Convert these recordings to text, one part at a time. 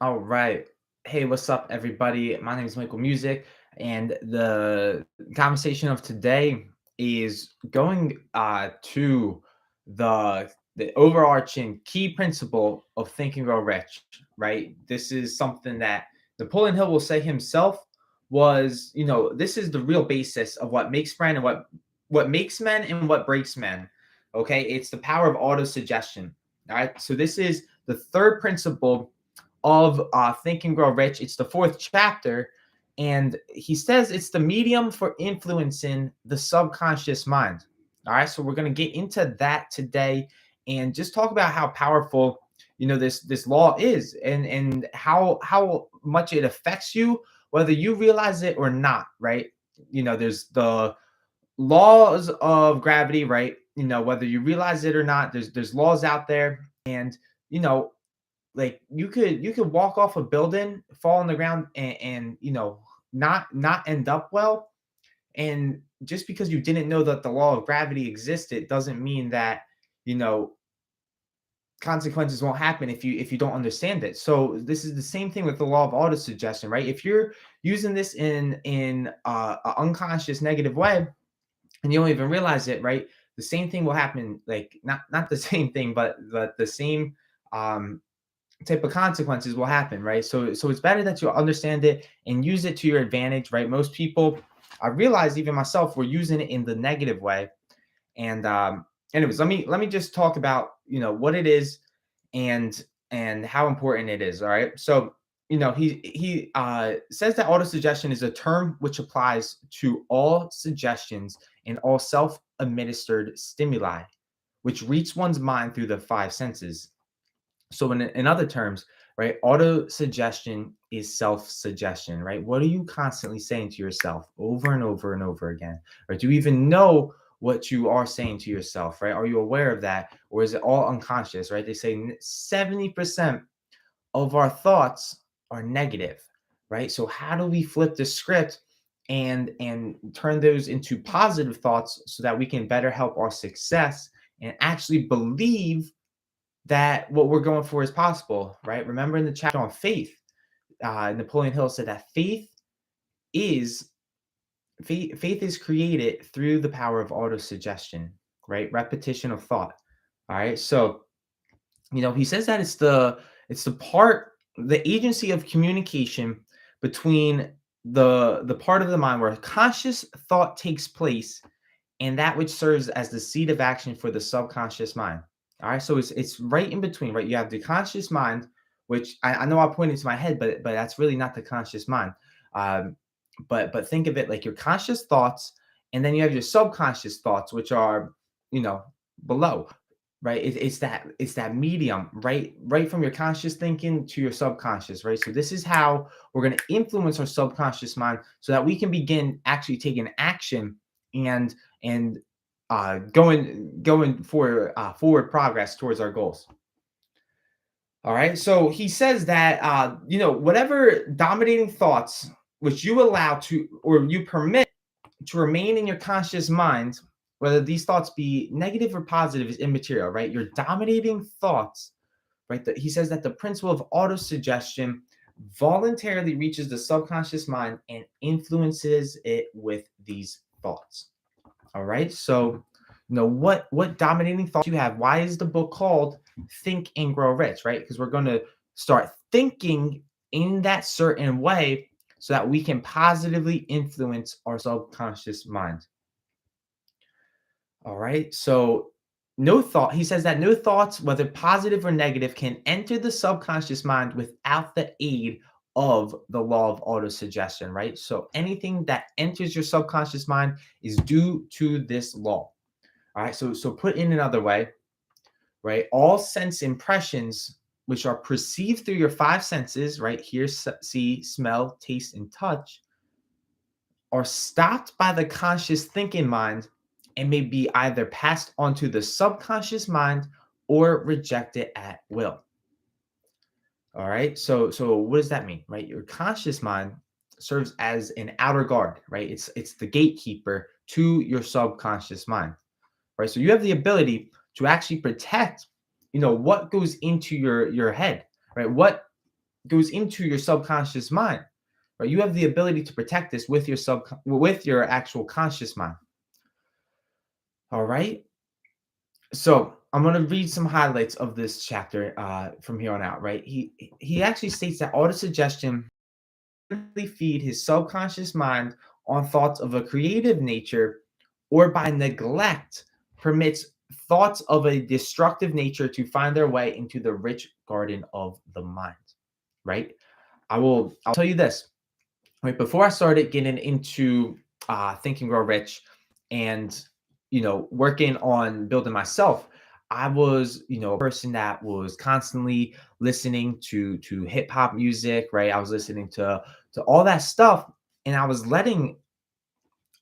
All right. Hey, what's up, everybody? My name is Michael Music, and the conversation of today is going to the overarching key principle of Think and Grow Rich. Right. This is something that Napoleon Hill will say himself was, this is the real basis of what makes men and what makes men and what breaks men. Okay, it's the power of autosuggestion. All right. So this is the third principle of Think and Grow Rich. It's the fourth chapter, and he says it's the medium for influencing the subconscious mind. All right, so we're going to get into that today, and just talk about how powerful this law is, and how much it affects you, whether you realize it or not. Right? There's the laws of gravity, right? Whether you realize it or not, there's laws out there, and you know like you could walk off a building, fall on the ground, and not end up well. And just because you didn't know that the law of gravity existed doesn't mean that you know consequences won't happen if you don't understand it. So this is the same thing with the law of autosuggestion, right? If you're using this in an unconscious negative way and you don't even realize it, right? The same thing will happen, like not the same thing, but the same um type of consequences will happen, right? So it's better that you understand it and use it to your advantage, right? Most people, I realize, even myself, we're using it in the negative way. And anyways, let me just talk about what it is and how important it is. All right. So he says that autosuggestion is a term which applies to all suggestions and all self-administered stimuli which reach one's mind through the five senses. So in other terms, right, auto suggestion is self suggestion, right? What are you constantly saying to yourself over and over and over again? Right? Do you even know what you are saying to yourself, right? Are you aware of that, or is it all unconscious, right? They say 70% of our thoughts are negative, right? So how do we flip the script and turn those into positive thoughts so that we can better help our success and actually believe that what we're going for is possible, right? Remember in the chapter on faith, Napoleon Hill said that is faith is created through the power of autosuggestion, right? Repetition of thought. All right. So, he says that it's the part, the agency of communication between the part of the mind where conscious thought takes place and that which serves as the seat of action for the subconscious mind. All right, so it's right in between, right? You have the conscious mind, which I know I pointed to my head, but that's really not the conscious mind. Um, but think of it like your conscious thoughts, and then you have your subconscious thoughts, which are you know below, right? It's that medium, right from your conscious thinking to your subconscious, right? So this is how we're going to influence our subconscious mind, so that we can begin actually taking action and going for forward progress towards our goals. All right. So he says that whatever dominating thoughts which you allow to or you permit to remain in your conscious mind, whether these thoughts be negative or positive, is immaterial, right? Your dominating thoughts, right? He says that the principle of autosuggestion voluntarily reaches the subconscious mind and influences it with these thoughts. All right. So, what dominating thoughts you have. Why is the book called Think and Grow Rich? Right? Because we're going to start thinking in that certain way so that we can positively influence our subconscious mind. All right. So, no thought, he says that no thoughts, whether positive or negative, can enter the subconscious mind without the aid of the law of autosuggestion, right? So, anything that enters your subconscious mind is due to this law. All right. So put in another way, right? All sense impressions, which are perceived through your five senses, right? Hear, see, smell, taste, and touch, are stopped by the conscious thinking mind and may be either passed onto the subconscious mind or rejected at will. All right. So what does that mean, right? Your conscious mind serves as an outer guard, right? It's the gatekeeper to your subconscious mind, right? So you have the ability to actually protect, what goes into your head, right? goes into your subconscious mind, right? You have the ability to protect this with your with your actual conscious mind. All right. So I'm going to read some highlights of this chapter from here on out. Right. He actually states that autosuggestion really feed his subconscious mind on thoughts of a creative nature, or by neglect permits thoughts of a destructive nature to find their way into the rich garden of the mind. Right. I'll tell you this, right? Before I started getting into Think and Grow Rich and, working on building myself, I was, a person that was constantly listening to hip hop music, right? I was listening to all that stuff, and I was letting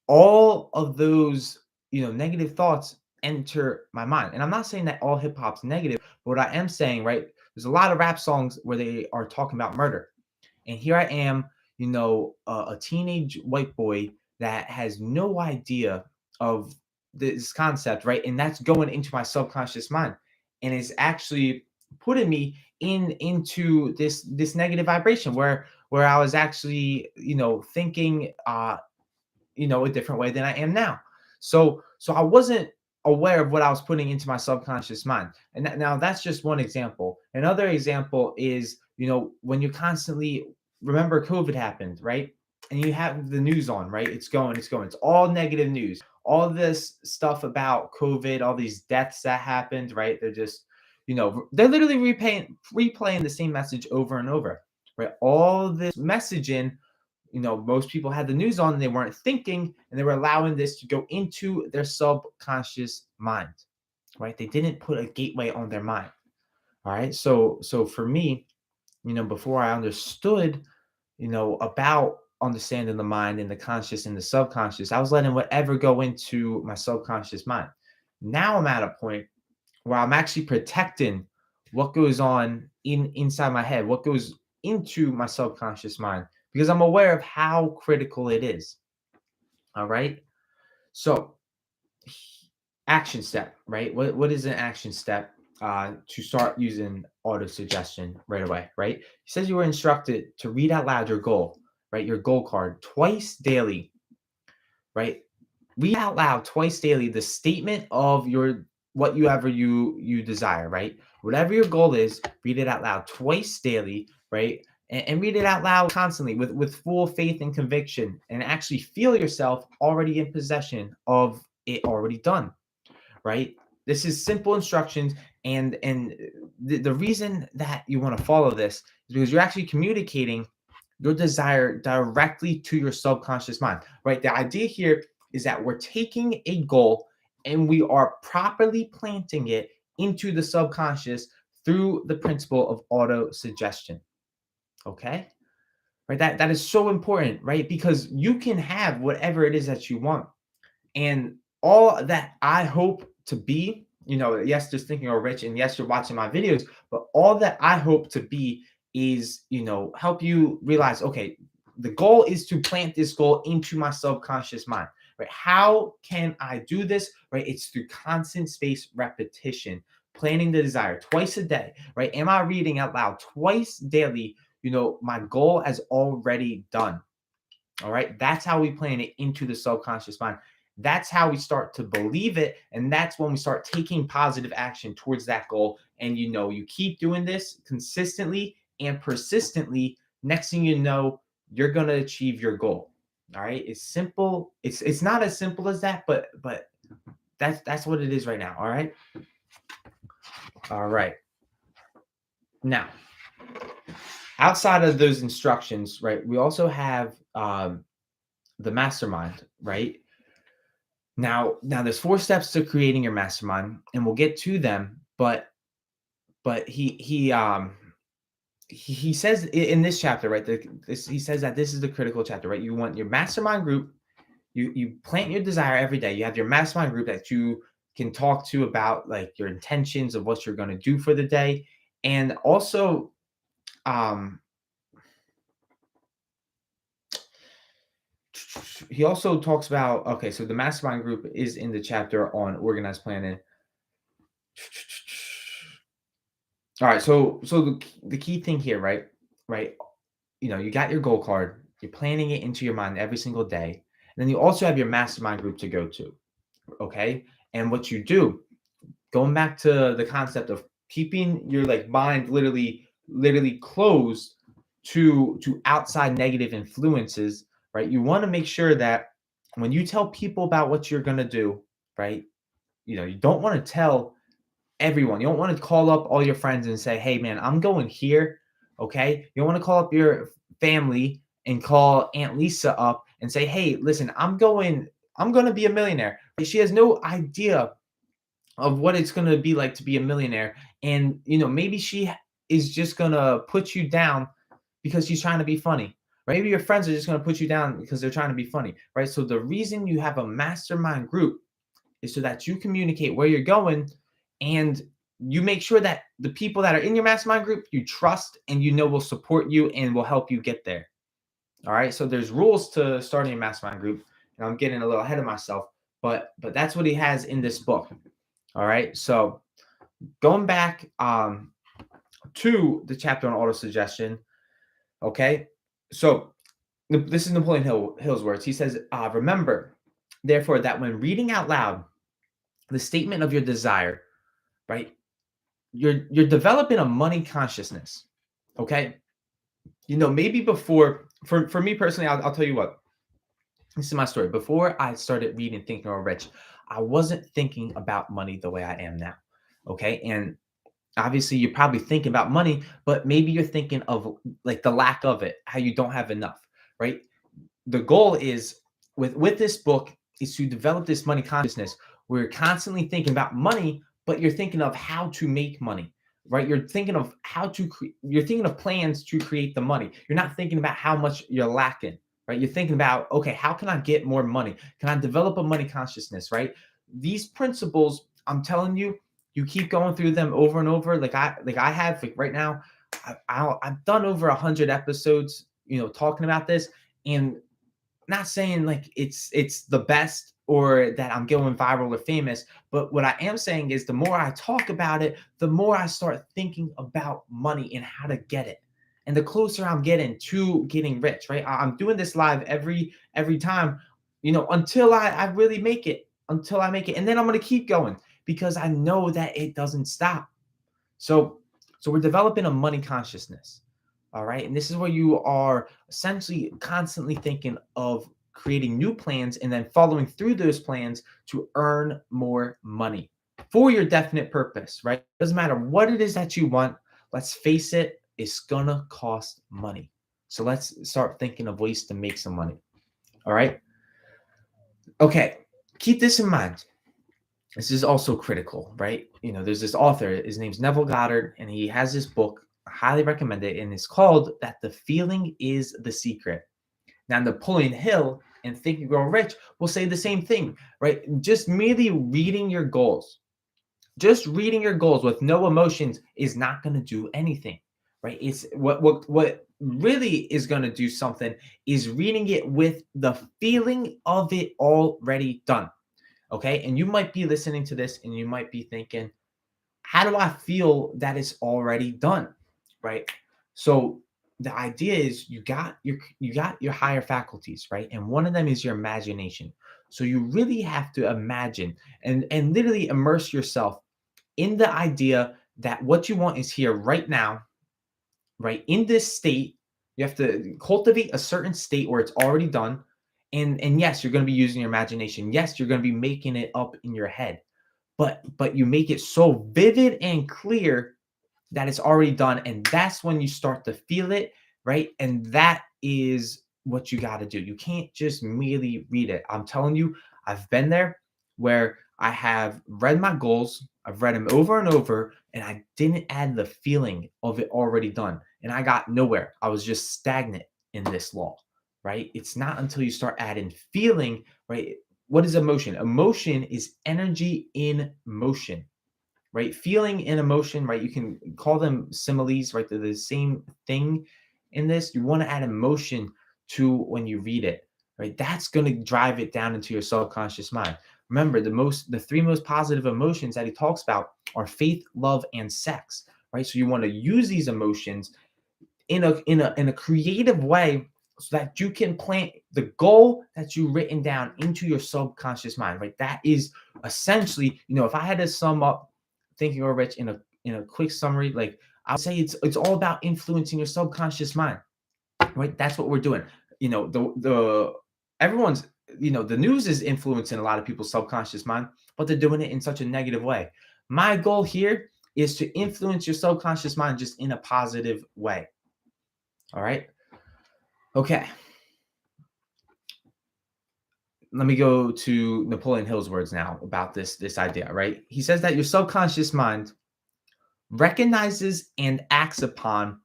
all of those, negative thoughts enter my mind. And I'm not saying that all hip hop's negative, but what I am saying, right? There's a lot of rap songs where they are talking about murder, and here I am, a teenage white boy that has no idea of this concept, right? And that's going into my subconscious mind, and it's actually putting me into this negative vibration where I was actually, thinking a different way than I am now. So I wasn't aware of what I was putting into my subconscious mind. And now that's just one example. Another example is, when you constantly remember COVID happened, right? And you have the news on, right? It's going, it's going. It's all negative news. All this stuff about COVID, all these deaths that happened, right? They're just, they're literally replaying the same message over and over, right? All this messaging, most people had the news on and they weren't thinking, and they were allowing this to go into their subconscious mind, right? They didn't put a gateway on their mind. All right. So for me, before I understood, about understanding the mind and the conscious and the subconscious, I was letting whatever go into my subconscious mind. Now I'm at a point where I'm actually protecting what goes on inside my head, what goes into my subconscious mind, because I'm aware of how critical it is. All right. So, action step, right? What is an action step to start using auto suggestion right away, right? He says you were instructed to read out loud your goal, right? Your goal card twice daily, right? Read out loud twice daily the statement of your what you ever you desire, right? Whatever your goal is, read it out loud twice daily, right? And read it out loud constantly with full faith and conviction, and actually feel yourself already in possession of it already done, right? This is simple instructions, and the reason that you want to follow this is because you're actually communicating your desire directly to your subconscious mind, right? The idea here is that we're taking a goal and we are properly planting it into the subconscious through the principle of auto suggestion. Okay. Right. That is so important, right? Because you can have whatever it is that you want. And all that I hope to be, yes, just thinking or rich, and yes, you're watching my videos, but all that I hope to be is, help you realize, okay, the goal is to plant this goal into my subconscious mind, right? How can I do this, right? It's through constant space repetition, planning the desire twice a day, right? Am I reading out loud twice daily? My goal has already done. All right. That's how we plan it into the subconscious mind. That's how we start to believe it. And that's when we start taking positive action towards that goal. And you keep doing this consistently and persistently. Next thing you know, you're going to achieve your goal. All right. It's simple. It's not as simple as that, but that's what it is right now. All right. All right. Now, outside of those instructions, right, we also have the mastermind, right? Now there's 4 steps to creating your mastermind, and we'll get to them, but he says in this chapter, right? He says that this is the critical chapter, right? You want your mastermind group. You plant your desire every day. You have your mastermind group that you can talk to about like your intentions of what you're going to do for the day, and also um he also talks about, okay, so the mastermind group is in the chapter on organized planning. All right, so the key thing here, right, right? You got your goal card, you're planning it into your mind every single day. And then you also have your mastermind group to go to. Okay. And what you do, going back to the concept of keeping your like mind literally closed to outside negative influences, right? You want to make sure that when you tell people about what you're going to do, right? You don't want to tell everyone. You don't want to call up all your friends and say, "Hey man, I'm going here." Okay? You don't want to call up your family and call Aunt Lisa up and say, "Hey, listen, I'm going to be a millionaire." She has no idea of what it's going to be like to be a millionaire, and maybe she is just going to put you down because she's trying to be funny. Maybe your friends are just going to put you down because they're trying to be funny, right? So the reason you have a mastermind group is so that you communicate where you're going, and you make sure that the people that are in your mastermind group you trust and will support you and will help you get there. All right. So there's rules to starting a mastermind group, and I'm getting a little ahead of myself, but that's what he has in this book. All right. So going back to the chapter on autosuggestion. Okay. So this is Napoleon Hill's words. He says, remember, therefore, that when reading out loud the statement of your desire, right, you're developing a money consciousness. Okay. Maybe before, for me personally, I'll tell you what, this is my story. Before I started reading Think and Grow Rich, I wasn't thinking about money the way I am now. Okay. And obviously you're probably thinking about money, but maybe you're thinking of like the lack of it, how you don't have enough, right? The goal is with this book is to develop this money consciousness where you're constantly thinking about money, but you're thinking of how to make money, right? You're thinking of you're thinking of plans to create the money. You're not thinking about how much you're lacking, right? You're thinking about, okay, how can I get more money? Can I develop a money consciousness, right? These principles, I'm telling you, you keep going through them over and over. Like I have, like right now, I've done over 100 episodes, talking about this, and not saying like it's the best or that I'm going viral or famous, but what I am saying is the more I talk about it, the more I start thinking about money and how to get it. And the closer I'm getting to getting rich, right? I'm doing this live every time, until I really make it, until I make it. And then I'm gonna keep going because I know that it doesn't stop. So we're developing a money consciousness. All right. And this is where you are essentially constantly thinking of creating new plans and then following through those plans to earn more money for your definite purpose, right? Doesn't matter what it is that you want. Let's face it, it's gonna cost money. So let's start thinking of ways to make some money. All right. Okay. Keep this in mind. This is also critical, right? There's this author, his name's Neville Goddard, and he has this book. I highly recommend it, and it's called That the Feeling is the Secret. Now, Napoleon Hill and Think and Grow Rich will say the same thing, right? Just merely reading your goals, just reading your goals with no emotions is not going to do anything, right? It's what really is going to do something is reading it with the feeling of it already done. Okay. And you might be listening to this and you might be thinking, how do I feel that it's already done? Right. So the idea is you got your higher faculties, right? And one of them is your imagination. So you really have to imagine and literally immerse yourself in the idea that what you want is here right now, right? In this state, you have to cultivate a certain state where it's already done. And yes, you're going to be using your imagination. Yes, you're going to be making it up in your head. But you make it so vivid and clear that it's already done, and that's when you start to feel it, right? And that is what you got to do. You can't just merely read it. I'm telling you, I've been there where I have read my goals, I've read them over and over, and I didn't add the feeling of it already done, and I got nowhere. I was just stagnant in this law, right? It's not until you start adding feeling, right? What is emotion? Emotion is energy in motion, right? Feeling and emotion, right? You can call them similes, right? They're the same thing in this. You want to add emotion to when you read it, right? That's going to drive it down into your subconscious mind. Remember, the three most positive emotions that he talks about are faith, love, and sex, right? So you want to use these emotions in a creative way so that you can plant the goal that you've written down into your subconscious mind, right? That is essentially, if I had to sum up Thinking or Rich in a quick summary, like I would say it's all about influencing your subconscious mind, right? That's what we're doing. The everyone's the news is influencing a lot of people's subconscious mind, but they're doing it in such a negative way. My goal here is to influence your subconscious mind just in a positive way. All right. Okay. Let me go to Napoleon Hill's words now about this idea, right? He says that your subconscious mind recognizes and acts upon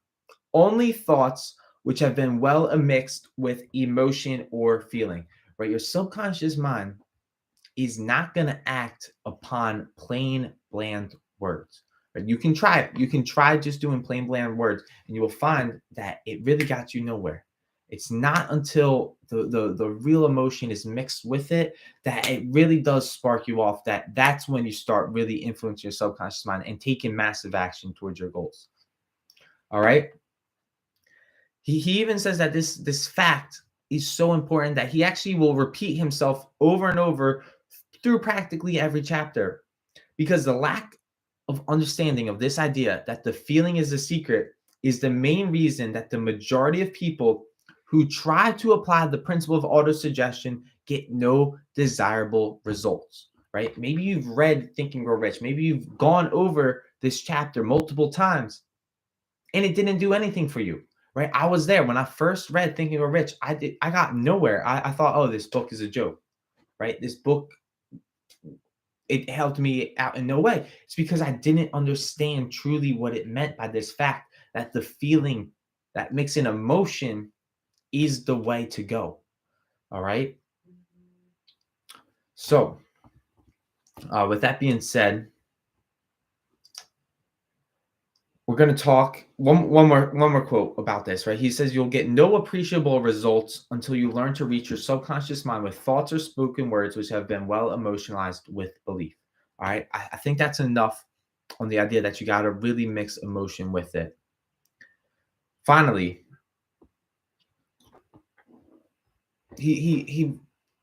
only thoughts which have been well mixed with emotion or feeling, right? Your subconscious mind is not going to act upon plain, bland words. Right? You can try it. You can try just doing plain, bland words, and you will find that it really got you nowhere. It's not until the real emotion is mixed with it that it really does spark you off. That's when you start really influencing your subconscious mind and taking massive action towards your goals. All right. He even says that this fact is so important that he actually will repeat himself over and over through practically every chapter, because the lack of understanding of this idea that the feeling is a secret is the main reason that the majority of people who try to apply the principle of autosuggestion get no desirable results, right? Maybe you've read Think and Grow Rich. Maybe you've gone over this chapter multiple times and it didn't do anything for you, right? I was there when I first read Think and Grow Rich. I got nowhere. I thought, oh, this book is a joke, right? This book, it helped me out in no way. It's because I didn't understand truly what it meant by this fact that the feeling, that mixing emotion is the way to go. All right. So, with that being said, we're going to talk one more quote about this, right? He says, you'll get no appreciable results until you learn to reach your subconscious mind with thoughts or spoken words which have been well emotionalized with belief. All right. I think that's enough on the idea that you got to really mix emotion with it. Finally,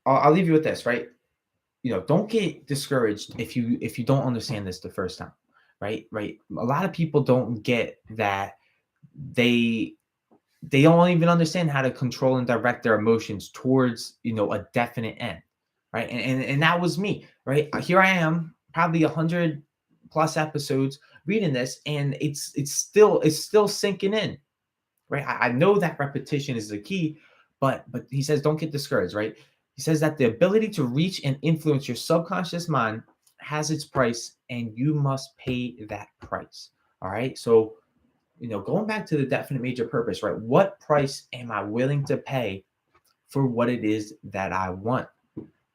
I'll leave you with this, right? Don't get discouraged if you don't understand this the first time, right? Right. A lot of people don't get that they don't even understand how to control and direct their emotions towards a definite end, right? And that was me, right? Here I am, probably 100+ episodes reading this, and it's still sinking in, right? I know that repetition is the key, but he says don't get discouraged, right? He says that the ability to reach and influence your subconscious mind has its price, and you must pay that price. All right. So, going back to the definite major purpose, right? What price am I willing to pay for what it is that I want?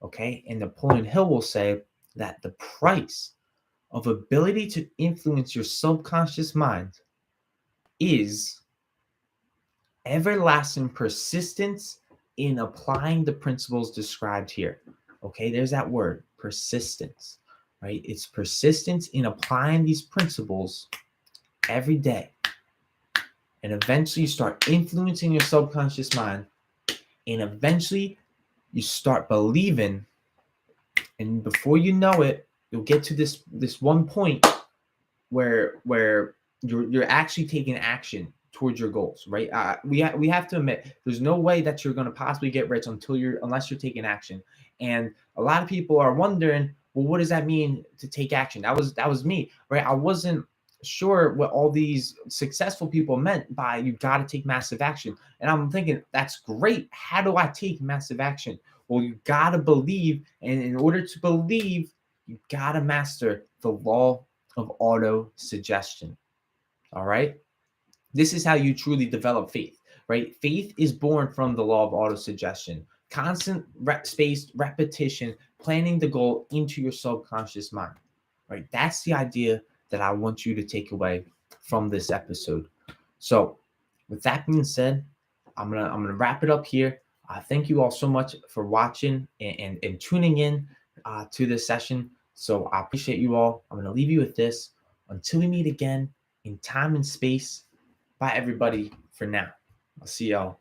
Okay. And Napoleon Hill will say that the price of ability to influence your subconscious mind is everlasting persistence in applying the principles described here. Okay, there's that word, persistence, right? It's persistence in applying these principles every day. And eventually you start influencing your subconscious mind. And eventually you start believing. And before you know it, you'll get to this one point where you're actually taking action towards your goals, right? We have to admit there's no way that you're going to possibly get rich unless you're taking action. And a lot of people are wondering, well, what does that mean to take action? That was me, right? I wasn't sure what all these successful people meant by you got to take massive action. And I'm thinking, that's great. How do I take massive action? Well, you got to believe. And in order to believe, you got to master the law of autosuggestion. All right. This is how you truly develop faith, right? Faith is born from the law of autosuggestion, constant spaced repetition, planting the goal into your subconscious mind, right? That's the idea that I want you to take away from this episode. So, with that being said, I'm gonna wrap it up here. Thank you all so much for watching and tuning in to this session. So I appreciate you all. I'm gonna leave you with this. Until we meet again in time and space. Bye, everybody, for now. I'll see y'all